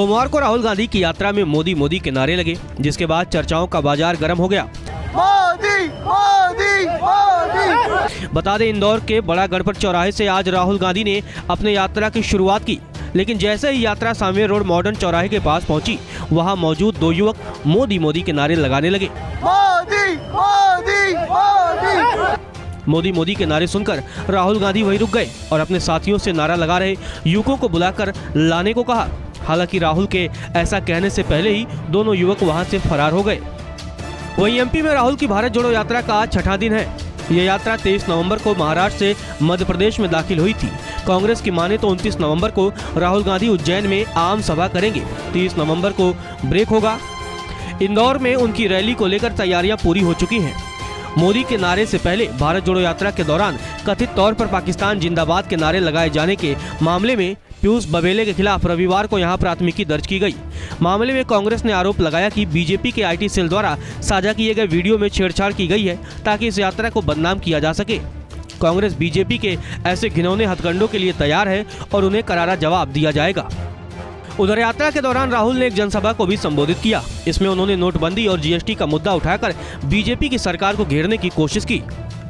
सोमवार को राहुल गांधी की यात्रा में मोदी मोदी के नारे लगे, जिसके बाद चर्चाओं का बाजार गर्म हो गया। मोदी मोदी मोदी। बता दें, इंदौर के बड़ा गणपत चौराहे से आज राहुल गांधी ने अपने यात्रा की शुरुआत की, लेकिन जैसे ही यात्रा सामवे रोड मॉडर्न चौराहे के पास पहुंची, वहां मौजूद दो युवक मोदी मोदी के नारे लगाने लगे। मोदी मोदी मोदी। मोदी मोदी के नारे सुनकर राहुल गांधी वहीं रुक गए और अपने साथियों से नारा लगा रहे युवकों को बुलाकर लाने को कहा। हालांकि राहुल के ऐसा कहने से पहले ही दोनों युवक वहां से फरार हो गए। वहीं एमपी में राहुल की भारत जोड़ो यात्रा का आज छठा दिन है। यह यात्रा 23 नवंबर को महाराष्ट्र से मध्य प्रदेश में दाखिल हुई थी। कांग्रेस की माने तो 29 नवंबर को राहुल गांधी उज्जैन में आम सभा करेंगे। 30 नवंबर को ब्रेक होगा। इंदौर में उनकी रैली को लेकर तैयारियां पूरी हो चुकी हैं। मोदी के नारे से पहले भारत जोड़ो यात्रा के दौरान कथित तौर पर पाकिस्तान जिंदाबाद के नारे लगाए जाने के मामले में पीयूष बघेल के खिलाफ रविवार को यहां प्राथमिकी दर्ज की गई। मामले में कांग्रेस ने आरोप लगाया कि बीजेपी के आईटी सेल द्वारा साझा किए गए वीडियो में छेड़छाड़ की गई है ताकि इस यात्रा को बदनाम किया जा सके। कांग्रेस बीजेपी के ऐसे घिनौने हथकंडों के लिए तैयार है और उन्हें करारा जवाब दिया जाएगा। उधर यात्रा के दौरान राहुल ने एक जनसभा को भी संबोधित किया। इसमें उन्होंने नोटबंदी और जीएसटी का मुद्दा उठाकर बीजेपी की सरकार को घेरने की कोशिश की।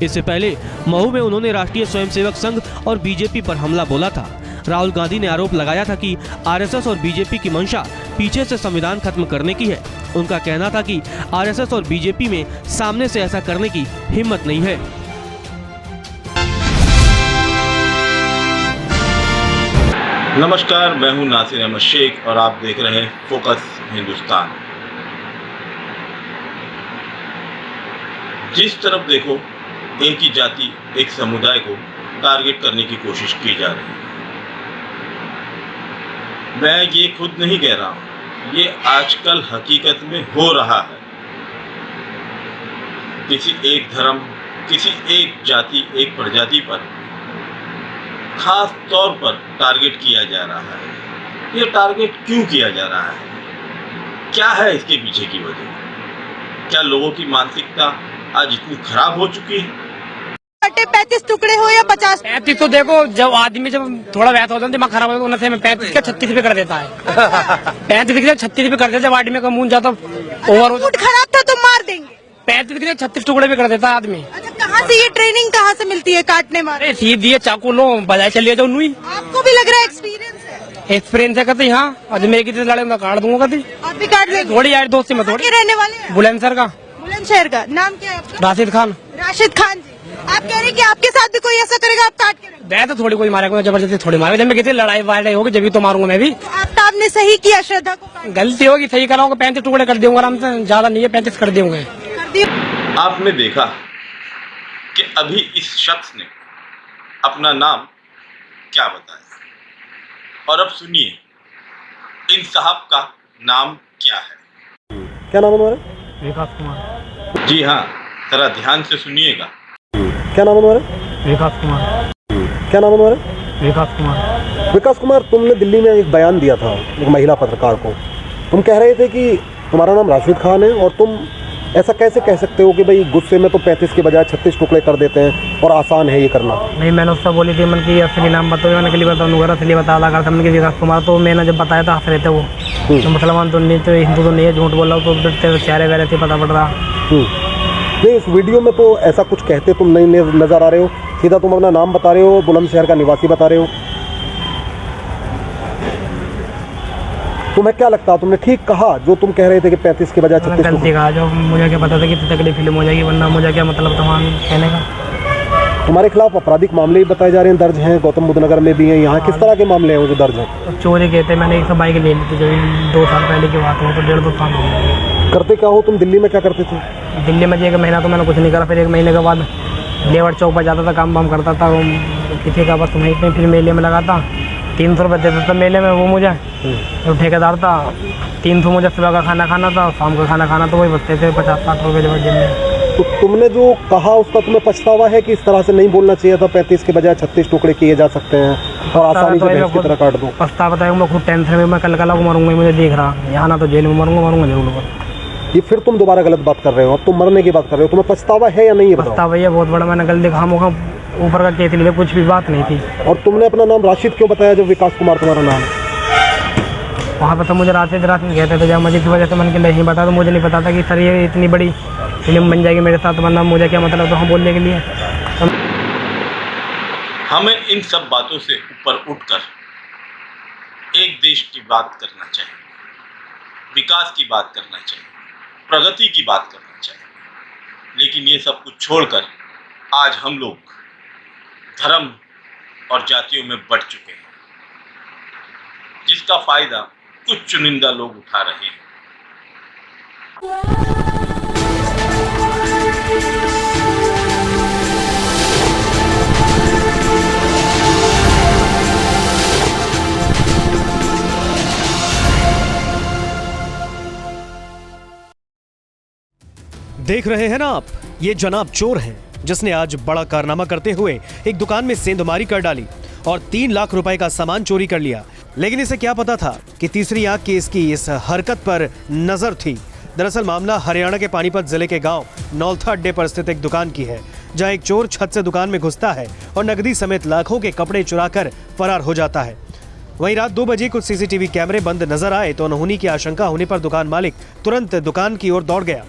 इससे पहले महू में उन्होंने राष्ट्रीय स्वयंसेवक संघ और बीजेपी पर हमला बोला था। राहुल गांधी ने आरोप लगाया था कि आरएसएस और बीजेपी की मंशा पीछे से संविधान खत्म करने की है। उनका कहना था कि आरएसएस और बीजेपी में सामने से ऐसा करने की हिम्मत नहीं है। नमस्कार, मैं हूं नासिर अहमद शेख और आप देख रहे हैं फोकस हिंदुस्तान। जिस तरफ देखो एक ही जाति, एक समुदाय को टारगेट करने की कोशिश की जा रही है। मैं ये खुद नहीं कह रहा हूं, ये आजकल हकीकत में हो रहा है। किसी एक धर्म, किसी एक जाति, एक प्रजाति पर खास तौर पर टारगेट किया जा रहा है। ये टारगेट क्यों किया जा रहा है? क्या है इसके पीछे की वजह? क्या लोगों की मानसिकता आज इतनी खराब हो चुकी है? 35 टुकड़े हो या 50? 35 तो देखो, जब आदमी जब थोड़ा वैसा होता है, दिमाग खराब होता है, 35 का 36 पे कर देता है। 35 का 36 पे कर देता है। जब आदमी का मुंह जाता ओवर मूड खराब था तो मार देंगे। 35 के 36 टुकड़े पे कर देता है आदमी। अच्छा, कहाँ से ये ट्रेनिंग कहाँ से मिलती है काटने मारे? सीधी चाकू लो, बजाय चलिए जाओ। नुई आपको भी लग रहा है एक्सपीरियंस है? कहते हाँ, अजमेर की लड़े मैं काट दूंगा। कभी आप भी काट देंगे? थोड़ी यार दोस्ती में थोड़ी। रहने वाले हैं? बुलंदशहर का। बुलंदशहर का। नाम क्या है आपका? राशिद खान। राशिद खान जी, आप कह रहे हैं कि आपके साथ भी कोई ऐसा करेगा आप काट के? तो थोड़ी कोई मारेगा, जबरदस्ती थोड़ी मारेगा। जब मैं किसी लड़ाई वड़ाई होगी जब तो मारूंगा मैं भी। तो आपने सही किया, श्रद्धा को गलती होगी, सही कराऊंगा। 35 टुकड़े कर दूंगा आराम से, ज्यादा नहीं है, 35 कर दूंगा। आपने देखा कि अभी इस शख्स ने अपना नाम क्या बताया, और अब सुनिए इन साहब का नाम क्या है। क्या नाम है तुम्हारा? विकास कुमार। जी हाँ, जरा ध्यान से सुनिएगा। क्या नाम है तुम्हारा? विकास कुमार। क्या नाम है तुम्हारा? विकास कुमार। विकास कुमार, तुमने दिल्ली में एक बयान दिया था एक महिला पत्रकार को। तुम कह रहे थे कि तुम्हारा नाम राशिद खान है और तुम ऐसा कैसे कह सकते हो कि भाई गुस्से में तो 35 के बजाय 36 टुकड़े कर देते हैं और आसान है ये करना? नहीं, मैंने उससे बोली थी मन की असली नाम बताओ, मैंने के बताऊँ, असली बता लगा था मैंने विकास कुमार। तो मैंने जब बताया था हंस रहे थे वो। तो मुसलमान तो नहीं, तो हिंदू तो नहीं है, झूठ बोल रहा हूँ। तो चेहरे वहरे थे, पता पड़ रहा। नहीं, इस वीडियो में तो ऐसा कुछ कहते तुम नहीं नजर आ रहे हो। सीधा तुम अपना नाम बता रहे हो, बुलंदशहर का निवासी बता रहे हो। तुम्हें क्या लगता है, तुमने ठीक कहा जो तुम कह रहे थे कि 35 के बजाय 36? गलती कहा, जो मुझे क्या पता था कि तकलीफ फिल्म हो जाएगी, वरना मुझे क्या मतलब था कहने का। तुम्हारे खिलाफ आपराधिक मामले भी बताए जा रहे हैं, दर्ज हैं। गौतम बुद्ध नगर में भी हैं। यहाँ किस तरह के मामले हैं वो जो दर्ज हैं? चोरी कहते, मैंने एक बाइक ले ली थी जब 2 साल पहले की बात हो, तो 1.5-2 साल हो गए। करते क्या हो तुम? दिल्ली में क्या करते थे? दिल्ली में 1 महीना तो मैंने कुछ नहीं करा। फिर 1 महीने के बाद लेवर चौक पर जाता था, काम वाम करता था किसी का, बस वहीं पर। फिर मेले में लगाता, 300 रुपये देता था मेले में वो मुझे। जो ठेकेदार था, 300 मुझे सुबह का खाना खाना था, शाम का खाना खाना, तो वही बचते थे 50-60 रुपये जब जेब में। तो तुमने जो कहा उसका तुम्हें पछतावा है कि इस तरह से नहीं बोलना चाहिए था? 35 के बजाय 36 टुकड़े किए जा सकते हैं और आसानी से भैंस की तरह काट दो। पछतावा बताया, मैं खुद टेंशन में, मैं कल मरूंगा, मुझे देख रहा यहाँ ना तो जेल में मरूंगा जरूर। ये फिर तुम दोबारा गलत बात कर रहे हो। अब तुम मरने की बात कर रहे हो। तुम्हें पछतावा है या नहीं? ये बताओ। पछतावा, ये बहुत बड़ा मैंने गलती खामोखा ऊपर का केस ले, कुछ भी बात नहीं थी। और तुमने अपना नाम राशिद क्यों बताया जब विकास कुमार तुम्हारा नाम? वहाँ पर तो मुझे रात में कहते थे जब मस्जिद की वजह से मन के नहीं बता, तो मुझे नहीं पता था कि सर ये इतनी बड़ी फिल्म बन जाएगी मेरे साथ, वरना मुझे क्या मतलब तो हम बोलने के लिए। हमें इन सब बातों से ऊपर उठकर एक देश की बात करना चाहिए, विकास की बात करना चाहिए, प्रगति की बात करना चाहिए। लेकिन ये सब कुछ छोड़कर आज हम लोग धर्म और जातियों में बढ़ चुके हैं, जिसका फायदा कुछ चुनिंदा लोग उठा रहे हैं। देख रहे हैं ना आप, ये जनाब चोर है जिसने आज बड़ा कारनामा करते हुए एक दुकान में सेंधमारी कर डाली और 3 लाख रुपए का सामान चोरी कर लिया। लेकिन इसे क्या पता था कि तीसरी आंख की इसकी इस हरकत पर नजर थी। दरअसल मामला हरियाणा के पानीपत जिले के गांव नौलथा अड्डे पर स्थित एक दुकान की है, जहां एक चोर छत से दुकान में घुसता है और नकदी समेत लाखों के कपड़े चुराकर फरार हो जाता है। वहीं रात 2 बजे कुछ सीसीटीवी कैमरे बंद नजर आए तो अनहोनी की आशंका होने पर दुकान मालिक तुरंत दुकान की ओर दौड़ गया,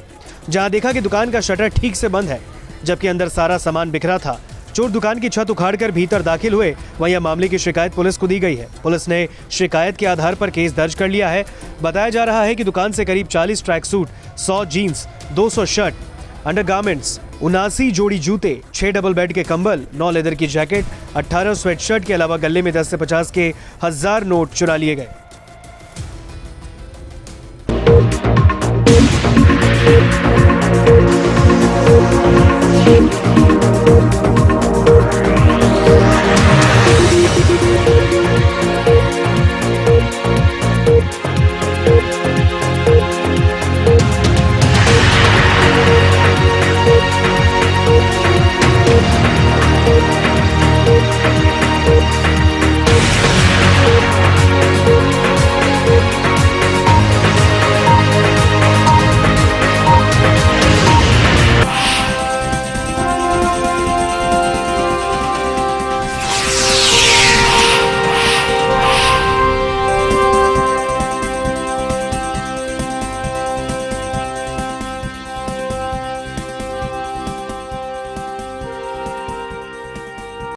जहां देखा कि दुकान का शटर ठीक से बंद है, जबकि अंदर सारा सामान बिखरा था। चोर दुकान की छत उखाड़कर भीतर दाखिल हुए। वहीं मामले की शिकायत पुलिस को दी गई है। पुलिस ने शिकायत के आधार पर केस दर्ज कर लिया है। बताया जा रहा है कि दुकान से करीब 40 track suit, 100 jeans, 200 shirt, undergarments, 79 जोड़ी जूते, 6 डबल बेड के कंबल, 9 लेदर की जैकेट, 18 स्वेटशर्ट के अलावा गले में 10 से 50 के 1000 नोट चुरा लिए गए। Thank you.